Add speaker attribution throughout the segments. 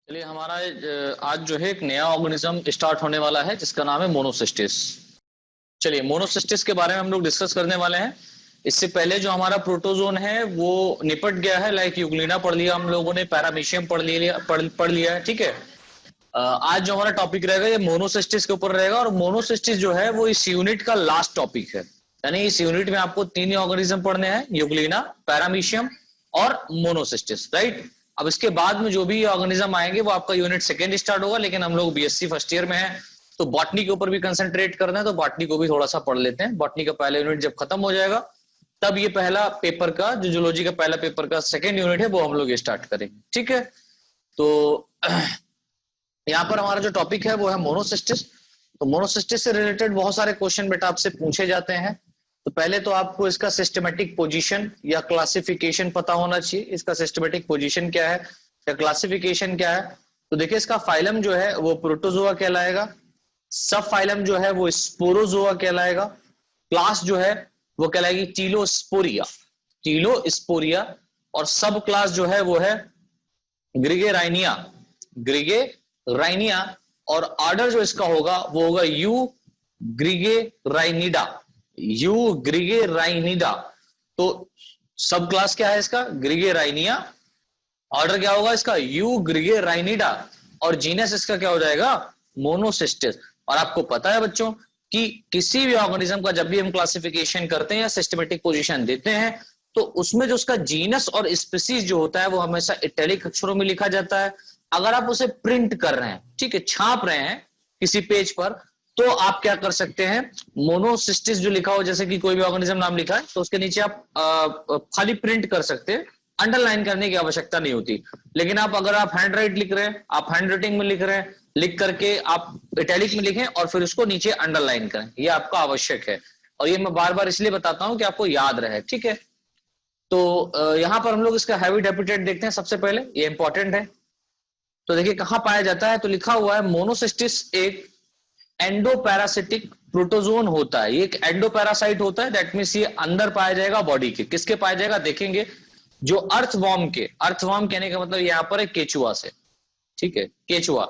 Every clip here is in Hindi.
Speaker 1: चलिए हमारा आज जो है एक नया ऑर्गेनिज्म स्टार्ट होने वाला है जिसका नाम है मोनोसिस्टिस। चलिए मोनोसिस्टिस के बारे में हम लोग डिस्कस करने वाले हैं। इससे पहले जो हमारा प्रोटोजोन है वो निपट गया है, लाइक यूग्लिना पढ़ लिया हम लोगों ने, पैरामीशियम पढ़ लिया है, ठीक है। आज जो हमारा टॉपिक रहेगा ये मोनोसिस्टिस के ऊपर रहेगा, और मोनोसिस्टिस जो है वो इस यूनिट का लास्ट टॉपिक है। यानी इस यूनिट में आपको तीन ही ऑर्गेनिज्म पढ़ने हैं, यूग्लिना, पैरामीशियम और मोनोसिस्टिस, राइट। अब इसके बाद में जो भी ऑर्गेनिज्म आएंगे वो आपका यूनिट सेकेंड स्टार्ट होगा, लेकिन हम लोग बीएससी फर्स्ट ईयर में है तो बॉटनी के ऊपर भी कंसंट्रेट करना है, तो बॉटनी को भी थोड़ा सा पढ़ लेते हैं। बॉटनी का पहला यूनिट जब खत्म हो जाएगा तब ये पहला पेपर का जो जूलॉजी का पहला पेपर का सेकेंड यूनिट है वो हम लोग स्टार्ट करेंगे, ठीक है। तो यहाँ पर हमारा जो टॉपिक है वो है मोनोसिस्टिस। तो मोनोसिस्टिस से रिलेटेड बहुत सारे क्वेश्चन बेटा आपसे पूछे जाते हैं। तो पहले तो आपको इसका सिस्टमेटिक पोजीशन या क्लासिफिकेशन पता होना चाहिए। इसका सिस्टमेटिक पोजीशन क्या है या क्लासिफिकेशन क्या है। तो देखिए इसका फाइलम जो है वो प्रोटोजोआ कहलाएगा, सब फाइलम जो है वो स्पोरोजोआ कहलाएगा, क्लास जो है वो कहलाएगी टीलोस्पोरिया, टीलोस्पोरिया, और सब क्लास जो है वो है ग्रिगेराइनिया, ग्रिगेराइनिया, और ऑर्डर जो इसका होगा वो होगा यू ग्रिगेराइनिडा, यू ग्रिगेराइनिडा। तो सब क्लास क्या है इसका? ग्रिगेराइनिया। ऑर्डर क्या होगा इसका? यू ग्रिगेराइनिडा। और जीनस इसका क्या हो जाएगा? मोनोसिस्टिस। और आपको पता है बच्चों कि किसी भी ऑर्गेनिज्म का जब भी हम क्लासिफिकेशन करते हैं या सिस्टमेटिक पोजीशन देते हैं तो उसमें जो उसका जीनस और स्पीसीज जो होता है वो हमेशा इटैलिक अक्षरों में लिखा जाता है। अगर आप उसे प्रिंट कर रहे हैं, ठीक है, छाप रहे हैं किसी पेज पर, तो आप क्या कर सकते हैं, मोनोसिस्टिस जो लिखा हो, जैसे कि कोई भी ऑर्गेनिज्म नाम लिखा है तो उसके नीचे आप खाली प्रिंट कर सकते हैं, अंडरलाइन करने की आवश्यकता नहीं होती। लेकिन अगर आप हैंड राइट लिख रहे हैं, आप हैंड राइटिंग में लिख रहे हैं, लिख करके आप इटैलिक में लिखें और फिर उसको नीचे अंडरलाइन करें, ये आपका आवश्यक है। और ये मैं बार बार इसलिए बताता हूं कि आपको याद रहे, ठीक है। तो यहां पर हम लोग इसका हैबिट एपिटेट देखते हैं सबसे पहले, ये इंपॉर्टेंट है। तो देखिए कहां पाया जाता है, तो लिखा हुआ है मोनोसिस्टिस एक एंडोपैरासिटिक प्रोटोजोन होता है। ये एक एंडोपैरासाइट होता है, दैट मींस ये अंदर पाया जाएगा बॉडी के। किसके पाया जाएगा देखेंगे, जो अर्थवॉर्म के, अर्थवॉर्म कहने का मतलब यहां पर है केचुआ से, ठीक है, केचुआ।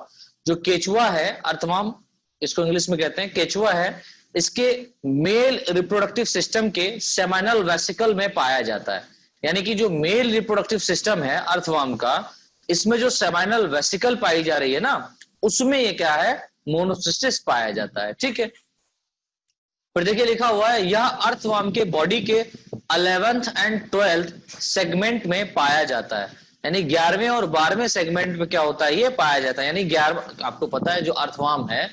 Speaker 1: जो केचुआ है अर्थवॉर्म, इसको इंग्लिश में कहते हैं केचुआ है, इसके मेल रिप्रोडक्टिव सिस्टम के सेमाइनल वेसिकल में पाया जाता है। यानी कि जो मेल रिप्रोडक्टिव सिस्टम है अर्थवॉर्म का, इसमें जो सेमाइनल वेसिकल पाई जा रही है ना, उसमें ये क्या है, मोनोसिस्टिस पाया जाता है, ठीक है। फिर देखिए लिखा हुआ है यह अर्थवॉर्म के बॉडी के 11th एंड 12th सेगमेंट में पाया जाता है। यानी 11वें और 12वें सेगमेंट में क्या होता है, ये पाया जाता है। यानी 11, आपको पता है जो अर्थवॉर्म है,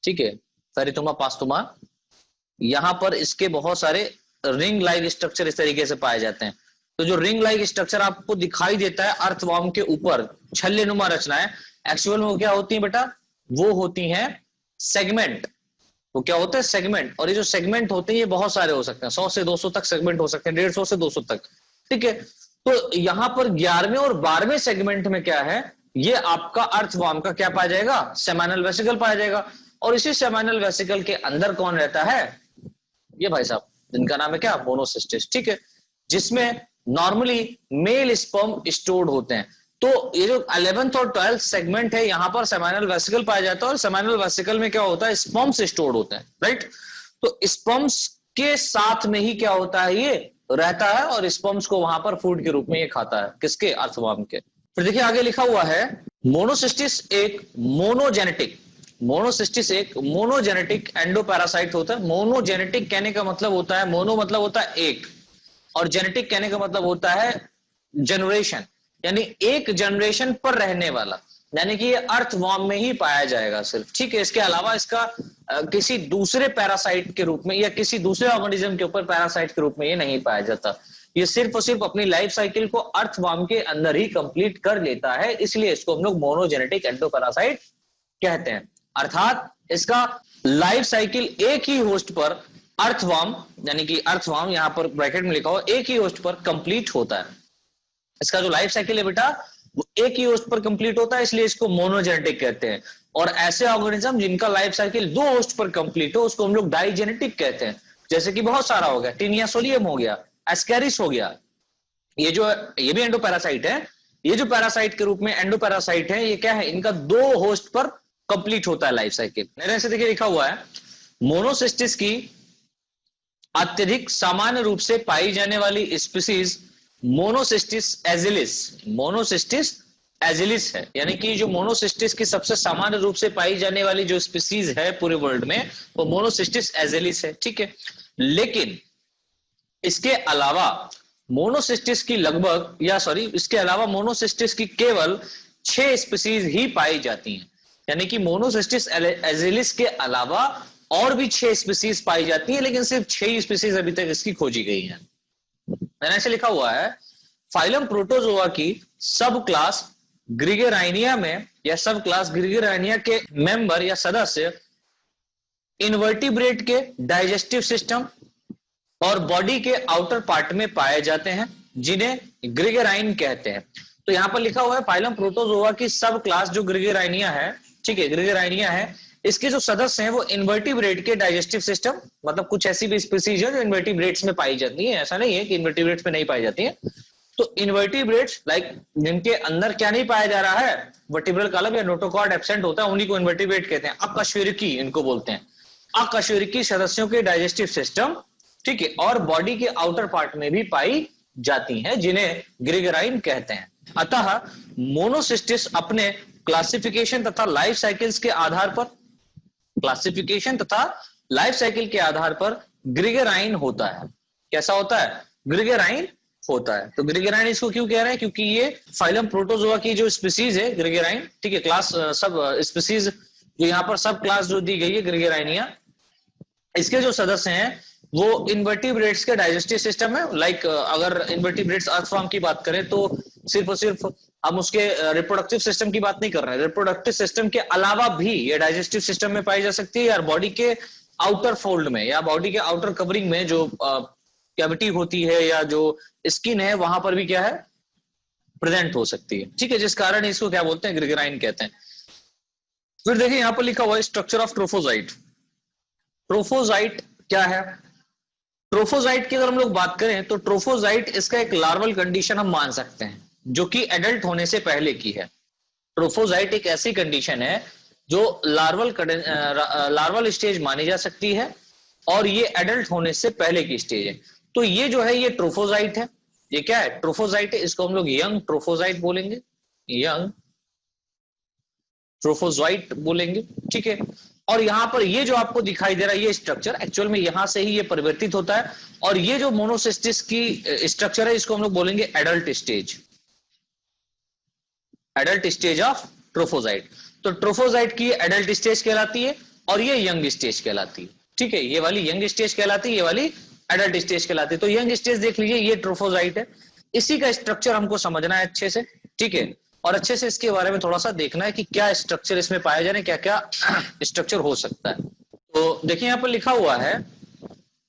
Speaker 1: ठीक है, फेरिटोमा पास्टोमा, यहां पर इसके बहुत सारे रिंग लाइक स्ट्रक्चर इस तरीके से पाए जाते हैं। तो जो रिंग लाइक स्ट्रक्चर आपको दिखाई देता है अर्थवॉर्म के ऊपर, छल्लेनुमा रचनाएं, एक्चुअल में वो क्या होती है बेटा, वो होती हैं सेगमेंट। वो क्या होता है, सेगमेंट। और ये जो सेगमेंट होते हैं ये बहुत सारे हो सकते हैं, 100 से 200 तक सेगमेंट हो सकते हैं, 150 से 200 तक, ठीक है। तो यहां पर 11वें और 12वें सेगमेंट में क्या है, ये आपका अर्थवॉर्म का क्या पाया जाएगा, सेमाइनल वेसिकल पाया जाएगा। और इसी सेमाइनल वेसिकल के अंदर कौन रहता है, ये भाई साहब, जिनका नाम है क्या, मोनोसिस्टिस, ठीक है, जिसमें नॉर्मली मेल स्पर्म स्टोर्ड होते हैं। तो ये जो 11th और 12th सेगमेंट है, यहां पर सेमाइनल वेसिकल पाया जाता है, और सेमाइनल वेसिकल में क्या होता है, स्पर्म्स स्टोर्ड होते हैं, राइट। तो स्पर्म्स के साथ में ही क्या होता है, ये रहता है, और स्पर्म्स को वहां पर फूड के रूप में ये खाता है, किसके, अर्थवॉर्म के। फिर देखिए आगे लिखा हुआ है मोनोसिस्टिस एक मोनोजेनेटिक, मोनोसिस्टिस एक मोनोजेनेटिक एंडोपैरासाइट होता है। मोनोजेनेटिक कहने का मतलब होता है, मोनो मतलब होता है एक, और जेनेटिक कहने का मतलब होता है जनरेशन, यानी एक जनरेशन पर रहने वाला। यानी कि ये अर्थवॉर्म में ही पाया जाएगा सिर्फ, ठीक है। इसके अलावा इसका किसी दूसरे पैरासाइट के रूप में या किसी दूसरे ऑर्गेनिज्म के ऊपर पैरासाइट के रूप में ये नहीं पाया जाता। ये सिर्फ और सिर्फ अपनी लाइफ साइकिल को अर्थवॉर्म के अंदर ही कंप्लीट कर लेता है, इसलिए इसको हम लोग मोनोजेनेटिक एंडोपैरासाइट कहते हैं। अर्थात इसका लाइफ साइकिल एक ही होस्ट पर, अर्थवॉर्म यानी कि अर्थवॉर्म यहां पर ब्रैकेट में लिखा हो, एक ही होस्ट पर कंप्लीट होता है। इसका जो लाइफ साइकिल है बेटा वो एक ही होस्ट पर कंप्लीट होता है, इसलिए इसको मोनोजेनेटिक कहते हैं। और ऐसे ऑर्गेनिज्म जिनका लाइफ साइकिल दो होस्ट पर कंप्लीट हो उसको हम लोग डाइजेनेटिक कहते हैं। जैसे कि बहुत सारा हो गया, टीनिया सोलियम हो गया, एस्कैरिस हो गया, ये भी एंडोपैरासाइट है, ये जो पैरासाइट के रूप में एंडोपैरासाइट है, ये क्या है, इनका 2 होस्ट पर कंप्लीट होता है लाइफ साइकिल। मेरे से देखिए लिखा हुआ है, मोनोसिस्टिस की अत्यधिक सामान्य रूप से पाई जाने वाली species Monocystis Agilus, Monocystis Agilus है। यानी कि जो मोनोसिस्टिस की सबसे सामान्य रूप से पाई जाने वाली जो स्पीसीज है पूरे वर्ल्ड में, वो मोनोसिस्टिस एजिलिस है, ठीक है। लेकिन इसके अलावा मोनोसिस्टिस की लगभग, या सॉरी, इसके अलावा मोनोसिस्टिस की केवल 6 स्पीसीज ही पाई जाती हैं। यानी कि मोनोसिस्टिस एजिलिस के अलावा और भी 6 स्पीसीज पाई जाती है, लेकिन सिर्फ 6 स्पीसीज अभी तक इसकी खोजी गई है। मैंने ऐसे लिखा हुआ है, फाइलम प्रोटोजोआ की सब क्लास ग्रिगेराइनिया में, या सब क्लास ग्रिगेराइनिया के मेंबर या सदस्य इनवर्टिब्रेट के डाइजेस्टिव सिस्टम और बॉडी के आउटर पार्ट में पाए जाते हैं, जिन्हें ग्रिगेराइन कहते हैं। तो यहां पर लिखा हुआ है, फाइलम प्रोटोजोआ की सब क्लास जो ग्रिगेराइनिया है, ठीक है, ग्रिगेराइनिया है, इसके जो सदस्य हैं वो इन्वर्टिब्रेट के डाइजेस्टिव सिस्टम, मतलब कुछ ऐसी भी स्पीसीज है जो इन्वर्टिब्रेट्स में पाई जाती है, ऐसा नहीं है कि इन्वर्टिब्रेट्स में नहीं पाई जाती है। तो इन्वर्टिब्रेट्स लाइक जिनके अंदर क्या नहीं पाया जा रहा है, वर्टिब्रल कॉलम या नोटोकॉर्ड एब्सेंट होता है, उन्हीं को इन्वर्टिब्रेट कहते हैं। अकशेरुकी इनको बोलते हैं, अकशेरुकी सदस्यों के डाइजेस्टिव सिस्टम, ठीक है, और बॉडी के आउटर पार्ट में भी पाई जाती हैं, जिन्हें ग्रिगेराइन कहते हैं। अतः मोनोसिस्टिस अपने क्लासिफिकेशन तथा लाइफ साइकिल्स के आधार पर, क्लासिफिकेशन तथा लाइफ साइकिल के आधार पर ग्रिगेराइन होता है। कैसा होता है? ग्रिगेराइन होता है। तो ग्रिगेराइन इसको क्यों कह रहे हैं? क्योंकि ये फाइलम प्रोटोजोआ की जो स्पीसीज है ग्रिगेराइन, ठीक है, क्लास सब स्पीसीज जो यहाँ पर सब क्लास जो दी गई है ग्रिगेराइनिया, इसके जो सदस्य हैं वो इन्वर्टिब्रेट्स के डाइजेस्टिव सिस्टम है। लाइक अगर इन्वर्टिब्रेट्स अर्थवर्म की बात करें तो सिर्फ और सिर्फ हम उसके रिप्रोडक्टिव सिस्टम की बात नहीं कर रहे हैं, रिप्रोडक्टिव सिस्टम के अलावा भी ये डाइजेस्टिव सिस्टम में पाई जा सकती है, या बॉडी के आउटर फोल्ड में या बॉडी के आउटर कवरिंग में जो कैविटी होती है या जो स्किन है वहां पर भी क्या है, प्रेजेंट हो सकती है, ठीक है, जिस कारण इसको क्या बोलते हैं, ग्रिगेराइन कहते हैं। फिर देखिए यहां पर लिखा हुआ है स्ट्रक्चर ऑफ ट्रोफोजाइट। ट्रोफोजाइट क्या है? ट्रोफोजाइट की अगर हम लोग बात करें तो ट्रोफोजाइट इसका एक लार्वल कंडीशन हम मान सकते हैं जो कि एडल्ट होने से पहले की है। ट्रोफोजाइट एक ऐसी कंडीशन है जो लार्वल स्टेज मानी जा सकती है और ये एडल्ट होने से पहले की स्टेज है। तो ये जो है ये ट्रोफोजाइट है। ये क्या है? ट्रोफोजाइट है। इसको हम लोग यंग ट्रोफोजाइट बोलेंगे, यंग ट्रोफोजाइट बोलेंगे, ठीक है। और यहां पर ये जो आपको दिखाई दे रहा है ये स्ट्रक्चर एक्चुअल में यहां से ही ये परिवर्तित होता है और ये जो मोनोसिस्टिस की स्ट्रक्चर है इसको हम लोग बोलेंगे adult stage, adult stage of trophozoite. तो ट्रोफोजाइट की एडल्ट स्टेज कहलाती है और ये यंग स्टेज कहलाती है, ठीक है। ये वाली यंग स्टेज कहलाती है, ये वाली एडल्ट स्टेज कहलाती है। तो यंग स्टेज देख लीजिए, ये ट्रोफोजाइट है। इसी का स्ट्रक्चर हमको समझना है अच्छे से, ठीक है, और अच्छे से इसके बारे में थोड़ा सा देखना है कि क्या स्ट्रक्चर इसमें पाया जाए, क्या क्या स्ट्रक्चर हो सकता है। तो देखिए यहां पर लिखा हुआ है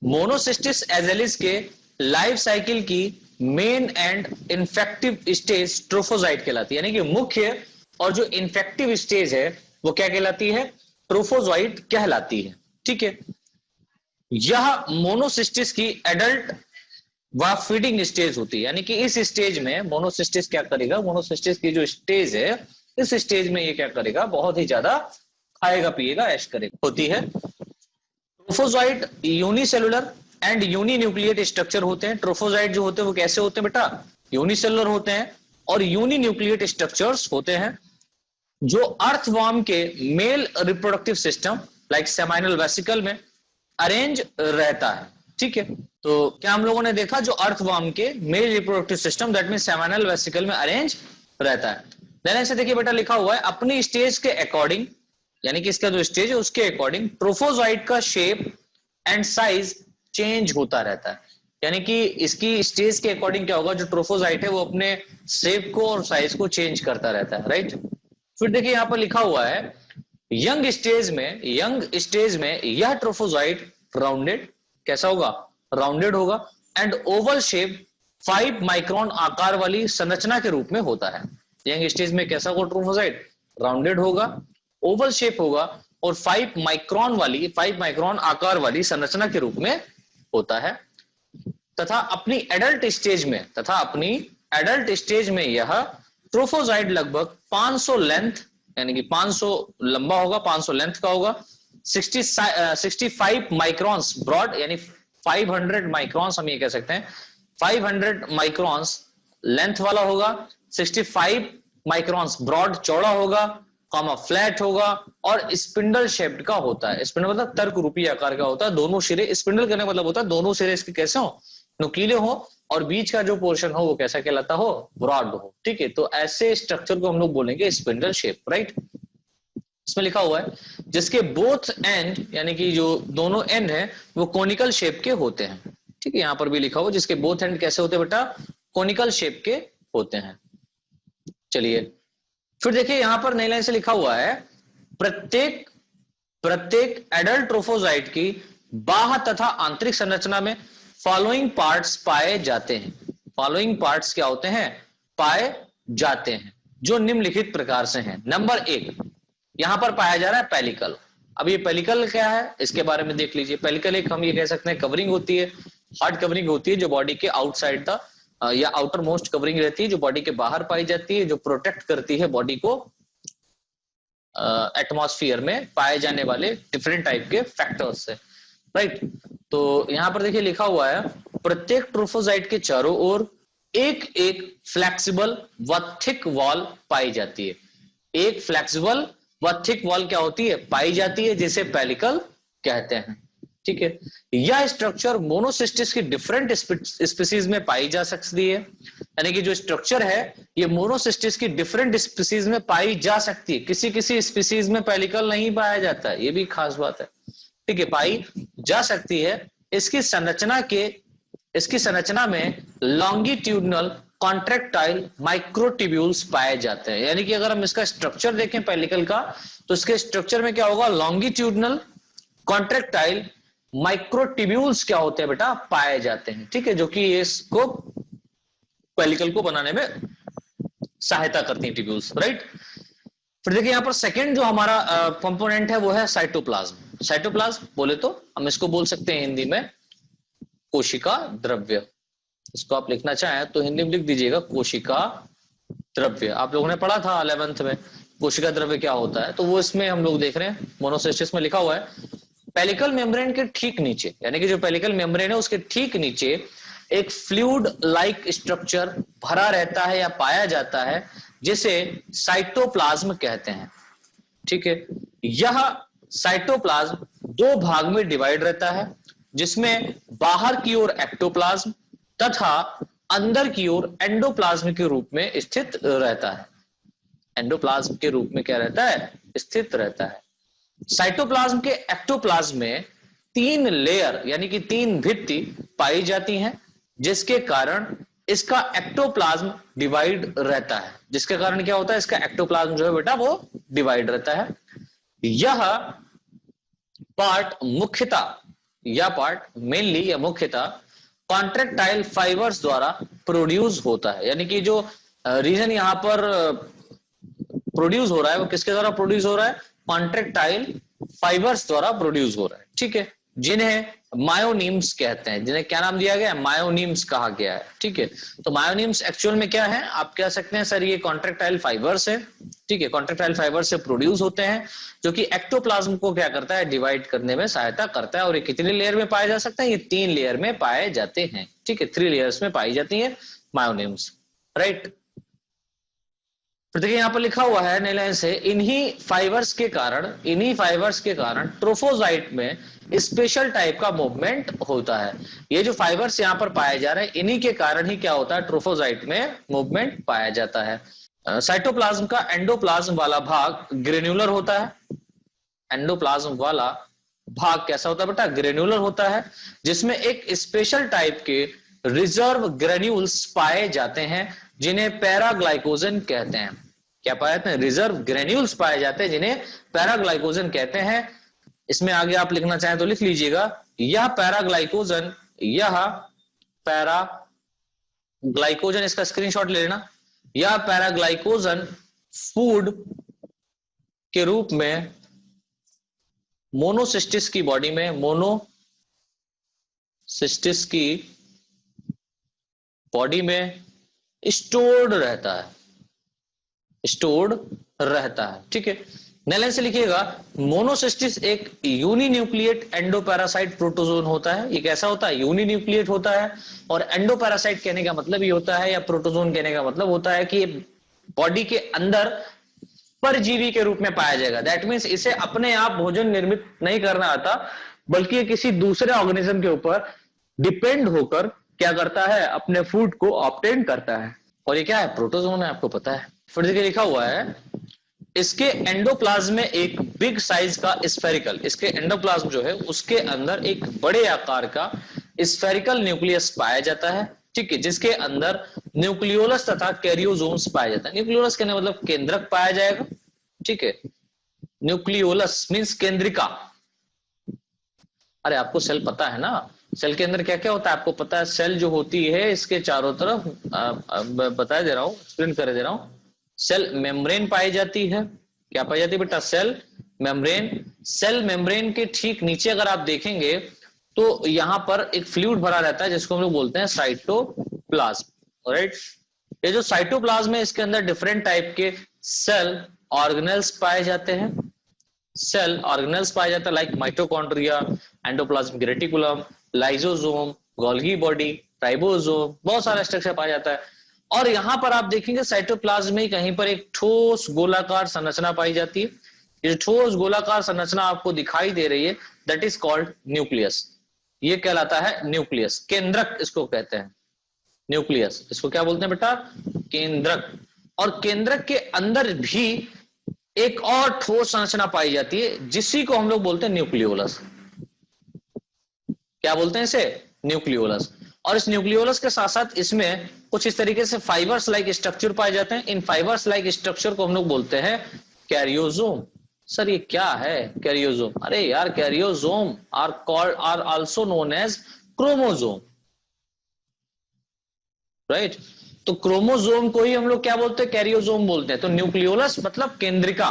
Speaker 1: मोनोसिस्टिस एजेलिस के लाइफ साइकिल की मेन एंड इन्फेक्टिव स्टेज ट्रोफोजाइट कहलाती है, यानी कि मुख्य और जो इन्फेक्टिव स्टेज है वो क्या कहलाती है? ट्रोफोजाइट कहलाती है, ठीक है। यह मोनोसिस्टिस की एडल्ट व फीडिंग स्टेज होती है, यानी कि इस स्टेज में मोनोसिस्टिस क्या करेगा, मोनोसिस्टिस की जो स्टेज है इस स्टेज में ये क्या करेगा, बहुत ही ज्यादा खाएगा पिएगा ऐश करेगा, होती है। ट्रोफोजाइट यूनिसेलुलर एंड यूनिन्यूक्लिएट स्ट्रक्चर होते हैं। ट्रोफोजाइट जो होते हैं वो कैसे होते हैं बेटा? यूनिसेलुलर होते हैं और यूनिन्यूक्लिएट स्ट्रक्चर्स होते हैं जो अर्थवर्म के male reproductive system like seminal vesicle में अरेंज रहता है, ठीक है। तो क्या हम लोगों ने देखा जो अर्थवर्म के male reproductive system that mean seminal vesicle में अरेंज रहता है। देन ऐसे देखिए बेटा लिखा हुआ है अपनी स्टेज के अकॉर्डिंग, यानी कि इसका जो स्टेज है उसके अकॉर्डिंग ट्रोफोजाइट का शेप एंड साइज चेंज होता रहता है। यानी कि इसकी स्टेज के अकॉर्डिंग क्या होगा, जो ट्रोफोजाइट है वो अपने शेप को और साइज को चेंज करता रहता है, राइट। फिर देखिए यहां पर लिखा हुआ है यंग स्टेज में यह ट्रोफोजाइट राउंडेड, कैसा होगा? राउंडेड होगा एंड ओवल शेप 5 माइक्रोन आकार वाली संरचना के रूप में होता है। यंग स्टेज में कैसा होगा ट्रोफोजाइट? राउंडेड होगा, ओवल शेप होगा और 5 माइक्रोन आकार वाली संरचना के रूप में होता है तथा अपनी एडल्ट स्टेज में यह ट्रोफोजाइट लगभग 500 लेंथ यानी कि 500 लंबा होगा, 500 लेंथ का होगा, 65 माइक्रॉन्स ब्रॉड यानी 500 माइक्रॉन्स हम ये कह सकते हैं, 500 माइक्रॉन्स लेंथ वाला होगा, 65 माइक्रॉन्स ब्रॉड चौड़ा होगा, कॉमा फ्लैट होगा और स्पिंडल शेप्ड का होता है। स्पिंडल मतलब तर्क रूपी आकार का होता है। दोनों सिरे, स्पिंडल करने का मतलब होता है दोनों सिरे इसके कैसे हो, नुकीले हो, और बीच का जो पोर्शन हो वो कैसा कहलाता हो, ब्रॉड हो। ठीक है, तो ऐसे स्ट्रक्चर को हम लोग बोलेंगे स्पिंडल शेप, राइट। इसमें लिखा हुआ है जिसके बोथ एंड यानी कि जो दोनों एंड है वो कोनिकल शेप के होते हैं। ठीक है, यहां पर भी लिखा हुआ जिसके बोथ एंड कैसे होते हैं बेटा, कोनिकल शेप के होते हैं। चलिए फिर देखिए यहां पर नई लाइन से लिखा हुआ है प्रत्येक प्रत्येक एडल्ट ट्रोफोजाइट की बाह्य तथा आंतरिक संरचना में फॉलोइंग पार्ट्स पाए जाते हैं। फॉलोइंग पार्ट्स क्या होते हैं, पाए जाते हैं, जो निम्नलिखित प्रकार से हैं। नंबर 1 यहां पर पाया जा रहा है पेलिकल। अब ये पेलिकल क्या है इसके बारे में देख लीजिए। पेलिकल एक हम ये कह सकते हैं कवरिंग होती है, हार्ड कवरिंग होती है जो बॉडी के आउटसाइड द या आउटर मोस्ट कवरिंग रहती है, जो बॉडी के बाहर पाई जाती है, जो प्रोटेक्ट करती है बॉडी को एटमॉस्फेयर में पाए जाने वाले डिफरेंट टाइप के फैक्टर्स से, राइट। तो यहां पर देखिए लिखा हुआ है प्रत्येक ट्रोफोजाइट के चारों ओर एक एक फ्लेक्सिबल व थिक वॉल पाई जाती है। एक फ्लेक्सिबल व थिक वॉल क्या होती है, पाई जाती है, जिसे पेलिकल कहते हैं। ठीक है, यह स्ट्रक्चर मोनोसिस्टिस की डिफरेंट स्पीसीज में पाई जा सकती है। यानी कि जो स्ट्रक्चर है ये मोनोसिस्टिस की डिफरेंट स्पीसीज में पाई जा सकती है, किसी किसी स्पीसीज में पेलिकल नहीं पाया जाता है, ये भी खास बात है। ठीक है, पाई जा सकती है। इसकी संरचना में लॉन्गिट्यूडनल कॉन्ट्रेक्टाइल माइक्रोट्यूब्यूल्स पाए जाते हैं। यानी कि अगर हम इसका स्ट्रक्चर देखें पेलिकल का, तो इसके स्ट्रक्चर में क्या होगा, लॉन्गिट्यूडनल कॉन्ट्रेक्टाइल माइक्रोट्यूब्यूल्स क्या होते हैं बेटा, पाए जाते हैं। ठीक है, जो कि इसको पेलिकल को बनाने में सहायता करती हैं ट्यूब्यूल्स, राइट। फिर देखिए यहां पर सेकंड जो हमारा कंपोनेंट है वो है साइटोप्लाज्म। साइटोप्लाज्म बोले तो हम इसको बोल सकते हैं हिंदी में कोशिका द्रव्य। इसको आप लिखना चाहें तो हिंदी में लिख दीजिएगा कोशिका द्रव्य। आप लोगों ने पढ़ा था 11th में कोशिका द्रव्य क्या होता है, तो वो इसमें हम लोग देख रहे हैं मोनोसिस्टिस में लिखा हुआ है पेलिकल मेम्ब्रेन के ठीक नीचे, यानी कि जो पेलिकल मेम्ब्रेन है उसके ठीक नीचे एक फ्लूइड लाइक स्ट्रक्चर भरा रहता है या पाया जाता है, जिसे साइटोप्लाज्म कहते हैं। ठीक है, यह साइटोप्लाज्म दो भाग में डिवाइड रहता है, जिसमें बाहर की ओर एक्टोप्लाज्म तथा अंदर की ओर एंडोप्लाज्म के रूप में स्थित रहता है। एंडोप्लाज्म के रूप में क्या रहता है, स्थित रहता है। साइटोप्लाज्म के एक्टोप्लाज्म में 3 लेयर यानी कि 3 भित्ति पाई जाती हैं, जिसके कारण इसका एक्टोप्लाज्म डिवाइड रहता है। जिसके कारण क्या होता है, इसका एक्टोप्लाज्म जो है बेटा वो डिवाइड रहता है। यह पार्ट मेनली या मुख्यतः कॉन्ट्रेक्टाइल फाइबर्स द्वारा प्रोड्यूस होता है। यानी कि जो रीजन यहां पर प्रोड्यूस हो रहा है वो किसके द्वारा प्रोड्यूस हो रहा है, कॉन्ट्रेक्टाइल फाइबर्स द्वारा प्रोड्यूस हो रहा है। ठीक है, जिन्हें मायोनीम्स कहते हैं। जिन्हें क्या नाम दिया गया है, मायोनीम्स कहा गया है। ठीक है, तो मायोनीम्स एक्चुअल में क्या है, आप कह सकते हैं सर ये कॉन्ट्रेक्टाइल फाइबर्स है। ठीक है, कॉन्ट्रेक्टाइल फाइबर से प्रोड्यूस होते हैं, जो कि एक्टोप्लाज्म को क्या करता है, डिवाइड करने में सहायता करता है। और ये कितने लेयर में पाए जा सकते हैं, ये 3 लेयर में पाए जाते हैं। ठीक है, 3 लेयर्स में पाई जाती है मायोनीम्स, राइट। तो देखिए यहां पर लिखा हुआ है नई लाइन से इन्हीं फाइबर्स के कारण ट्रोफोजाइट में स्पेशल टाइप का मूवमेंट होता है। ये जो फाइबर्स यहां पर पाए जा रहे हैं इन्हीं के कारण ही क्या होता है, ट्रोफोजाइट में मूवमेंट पाया जाता है। साइटोप्लाज्म का एंडोप्लाज्म वाला भाग ग्रेन्युलर होता है। एंडोप्लाज्म वाला भाग कैसा होता है बेटा, ग्रेन्युलर होता है, जिसमें एक स्पेशल टाइप के रिजर्व ग्रेन्यूल्स पाए जाते हैं, जिन्हें पैराग्लाइकोजन कहते हैं। क्या पाए जाते हैं, रिजर्व ग्रेन्यूल्स पाए जाते हैं, जिन्हें पैराग्लाइकोजन कहते हैं। इसमें आगे आप लिखना चाहें तो लिख लीजिएगा, यह पैराग्लाइकोजन इसका स्क्रीनशॉट ले लेना। यह पैराग्लाइकोजन फूड के रूप में मोनोसिस्टिस की बॉडी में, मोनोसिस्टिस की बॉडी में स्टोर्ड रहता है। स्टोर्ड रहता है, ठीक है। नैलन से लिखिएगा, मोनोसिस्टिस एक यूनिन्यूक्लिएट एंडोपैरासाइट प्रोटोजोन होता है। ये कैसा होता है? यूनिन्यूक्लिएट होता है। और एंडोपैरासाइट कहने का मतलब ये होता है, या प्रोटोजोन कहने का मतलब होता है कि ये बॉडी के अंदर परजीवी के रूप में पाया जाएगा। दैट मीन्स इसे अपने आप भोजन निर्मित नहीं करना आता, बल्कि ये किसी दूसरे ऑर्गेनिज्म के ऊपर डिपेंड होकर क्या करता है? अपने फूड को ऑब्टेन करता है। और ये क्या है? प्रोटोजोन है, आपको पता है। फिर देखिए लिखा हुआ है, इसके एंडोप्लाज्म में एक बिग साइज का स्फेरिकल, इसके एंडोप्लाज्म जो है उसके अंदर एक बड़े आकार का स्फेरिकल न्यूक्लियस पाया जाता है, ठीक है, जिसके अंदर न्यूक्लियोलस तथा कैरियोसोम्स पाया जाता है। न्यूक्लियोलस कहने मतलब केंद्रक पाया जाएगा, ठीक है। न्यूक्लियोलस मींस केंद्रिका। अरे आपको सेल पता है ना, सेल के अंदर क्या क्या होता है आपको पता है। सेल जो होती है इसके चारों तरफ बता दे रहा हूं, एक्सप्लेन कर दे रहा हूं। सेल मेम्ब्रेन पाई जाती है। क्या पाई जाती है बेटा? Cell membrane. सेल मेम्ब्रेन के ठीक नीचे अगर आप देखेंगे तो यहां पर एक फ्लूइड भरा रहता है जिसको हम लोग बोलते हैं साइटोप्लाज्म, राइट। ये जो साइटोप्लाज्म है इसके अंदर डिफरेंट टाइप के सेल ऑर्गेनेल्स पाए जाते हैं। सेल ऑर्गेनेल्स पाया जाता है, like mitochondria, endoplasmic reticulum, lysosome, Golgi body, ribosome, बहुत सारा स्ट्रक्चर पाया जाता है। और यहां पर आप देखेंगे साइटोप्लाज्म में कहीं पर एक ठोस गोलाकार संरचना पाई जाती है। ये ठोस गोलाकार संरचना आपको दिखाई दे रही है, दैट इज कॉल्ड न्यूक्लियस। ये कहलाता है न्यूक्लियस, केंद्रक इसको कहते हैं। न्यूक्लियस इसको क्या बोलते हैं बेटा? केंद्रक। और केंद्रक के अंदर भी एक और ठोस संरचना पाई जाती है जिसी को हम लोग बोलते हैं न्यूक्लियोलस। क्या बोलते हैं इसे? न्यूक्लियोलस। और इस न्यूक्लियोलस के साथ साथ इसमें कुछ इस तरीके से फाइबर्स लाइक स्ट्रक्चर पाए जाते हैं। इन फाइबर्स लाइक स्ट्रक्चर को हम लोग बोलते हैं कैरियोसोम। सर ये क्या है कैरियोसोम? अरे यार, karyosome are also known as chromosome, right. तो क्रोमोसोम को ही हम लोग क्या बोलते हैं? कैरियोसोम बोलते हैं। तो न्यूक्लियोलस मतलब केंद्रिका,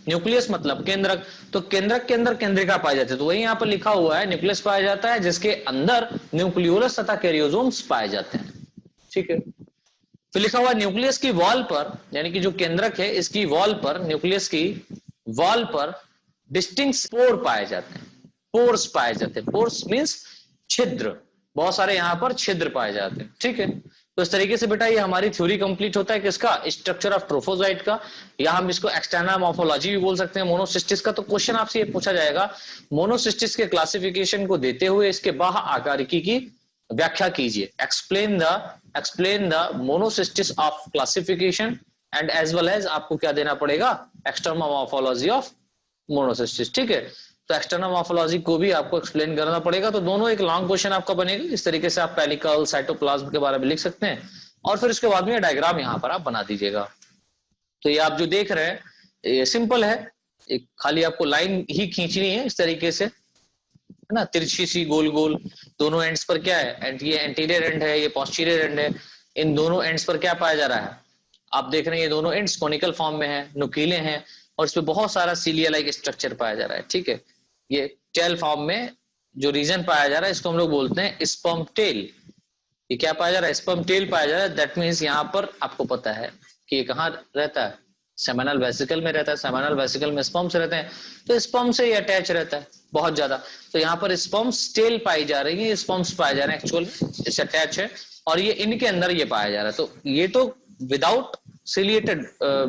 Speaker 1: न्यूक्लियस मतलब केंद्रक। तो केंद्रक के अंदर केंद्रिका पाई जाती है। तो वही यहां पर लिखा हुआ है, न्यूक्लियस पाया जाता है जिसके अंदर न्यूक्लियोलस तथा कैरियोसोम्स पाए जाते हैं, ठीक है। फिर लिखा हुआ न्यूक्लियस की वॉल पर, यानी कि जो केंद्रक है इसकी वॉल पर, न्यूक्लियस की वॉल पर डिस्टिंक्ट स्पोर पाए जाते हैं। पोर्स पाए जाते हैं। पोर्स मींस छिद्र, बहुत सारे यहां पर छिद्र पाए जाते हैं, ठीक है। तो इस तरीके से बेटा ये हमारी थ्योरी कंप्लीट होता है किसका? स्ट्रक्चर ऑफ ट्रोफोजाइट का, या हम इसको एक्सटर्नल मॉर्फोलॉजी भी बोल सकते हैं मोनोसिस्टिस का। तो क्वेश्चन आपसे ये पूछा जाएगा, मोनोसिस्टिस के क्लासिफिकेशन को देते हुए इसके बाह्य आकारिकी की व्याख्या कीजिए। Explain the monocystis of classification and as well as आपको क्या देना पड़ेगा? एक्सटर्नल मॉर्फोलॉजी ऑफ मोनोसिस्टिस, ठीक है। तो एक्सटर्नल मॉर्फोलॉजी को भी आपको एक्सप्लेन करना पड़ेगा। तो दोनों एक लॉन्ग क्वेश्चन आपका बनेगा। इस तरीके से आप पेलिकल, साइटोप्लाज्म के बारे में लिख सकते हैं, और फिर उसके बाद में डायग्राम यहां पर आप बना दीजिएगा। तो ये आप जो देख रहे हैं ये सिंपल है, एक खाली आपको लाइन ही खींचनी है इस तरीके से, है ना, तिरछी सी गोल गोल। दोनों एंड्स पर क्या है? ये एंटीरियर एंड है, ये पोस्टीरियर एंड है। इन दोनों एंड्स पर क्या पाया जा रहा है? आप देख रहे हैं ये दोनों एंड्स कोनिकल फॉर्म में है, नुकीले हैं, और इसमें बहुत सारा सीलिया लाइक स्ट्रक्चर पाया जा रहा है, ठीक है। ये टेल फॉर्म में जो रीजन पाया जा रहा है इसको हम लोग बोलते हैं स्पर्म टेल। ये क्या पाया जा रहा है? स्पर्म टेल पाया जा रहा है। दैट मीन्स यहाँ पर आपको पता है कि ये कहाँ रहता है? सेमिनल वेसिकल में रहता है। सेमिनल वेसिकल में स्पर्म से रहते हैं, तो स्पर्म से ये अटैच रहता है बहुत ज्यादा। तो यहाँ पर स्पर्म टेल पाई जा रही है, स्पर्म्स पाए जा रहे हैं एक्चुअल इससे अटैच है, और ये इनके अंदर ये पाया जा रहा है। तो ये तो विदाउट सिलिएटेड,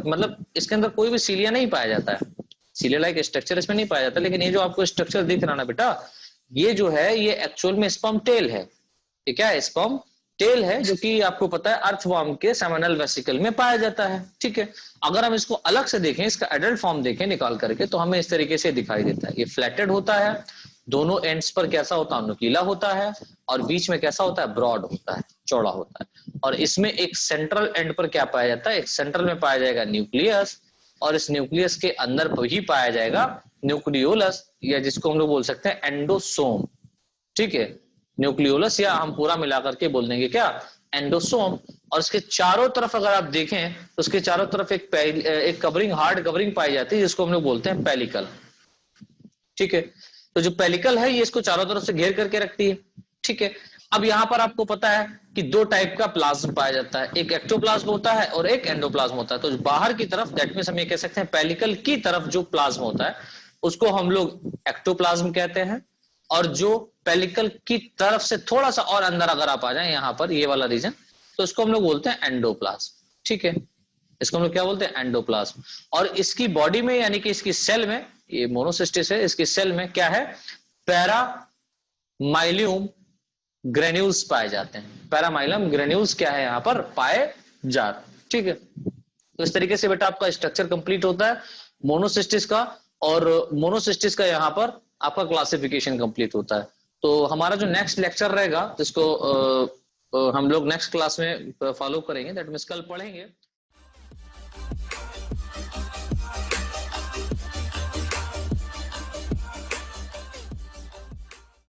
Speaker 1: मतलब इसके अंदर कोई भी सीलिया नहीं पाया जाता है, सीलिया लाइक स्ट्रक्चर इसमें नहीं पाया जाता। लेकिन ये जो आपको स्ट्रक्चर दिख रहा ना बेटा, ये जो है ये एक्चुअल में स्पर्म टेल है। ये क्या है? स्पर्म टेल है, जो कि आपको पता है अर्थवर्म के सेमिनल वेसिकल में पाया जाता है, ठीक है। अगर हम इसको अलग से देखें, इसका एडल्ट फॉर्म देखें निकाल करके, तो हमें इस तरीके से दिखाई देता है। ये फ्लैटेड होता है, दोनों एंड्स पर कैसा होता है? नुकीला होता है, और बीच में कैसा होता है? ब्रॉड होता है, चौड़ा होता है। और इसमें एक सेंट्रल एंड पर क्या पाया जाता है? एक सेंट्रल में पाया जाएगा न्यूक्लियस, और इस न्यूक्लियस के अंदर ही पाया जाएगा न्यूक्लियोलस, या जिसको हम लोग बोल सकते हैं एंडोसोम, ठीक है। न्यूक्लियोलस, या हम पूरा मिलाकर के बोल देंगे क्या? एंडोसोम। और इसके चारों तरफ अगर आप देखें तो उसके चारों तरफ एक कवरिंग, हार्ड कवरिंग पाई जाती है जिसको हम लोग बोलते हैं पेलिकल, ठीक है। तो जो पेलिकल है ये इसको चारों तरफ से घेर करके रखती है, ठीक है। अब यहां पर आपको पता है कि दो टाइप का प्लाज्म पाया जाता है, एक एक्टोप्लाज्म होता है और एक एंडोप्लाज्म होता है। तो बाहर की तरफ, दैट मींस हम ये कह सकते हैं पेलिकल की तरफ जो प्लाज्म होता है उसको हम लोग एक्टोप्लाज्म कहते हैं, और जो पेलिकल की तरफ से थोड़ा सा और अंदर अगर आप आ जाए यहां पर, ये वाला रीजन, तो इसको हम लोग बोलते हैं एंडोप्लाज्म। ठीक है, इसको हम लोग क्या बोलते हैं, एंडोप्लाज्म। और इसकी बॉडी में, यानी कि इसकी सेल में, ये मोनोसिस्टिस है, इसकी सेल में क्या है, पैरामाइलियम ग्रेन्यूल्स पाए जाते हैं। पैरामाइलम ग्रेन्यूल्स क्या है, यहां पर पाए जाते हैं। ठीक है, तो इस तरीके से बेटा आपका स्ट्रक्चर कंप्लीट होता है मोनोसिस्टिस का, और मोनोसिस्टिस का यहां पर आपका क्लासिफिकेशन कंप्लीट होता है। तो हमारा जो नेक्स्ट लेक्चर रहेगा जिसको हम लोग नेक्स्ट क्लास में फॉलो करेंगे, दैट मींस कल पढ़ेंगे।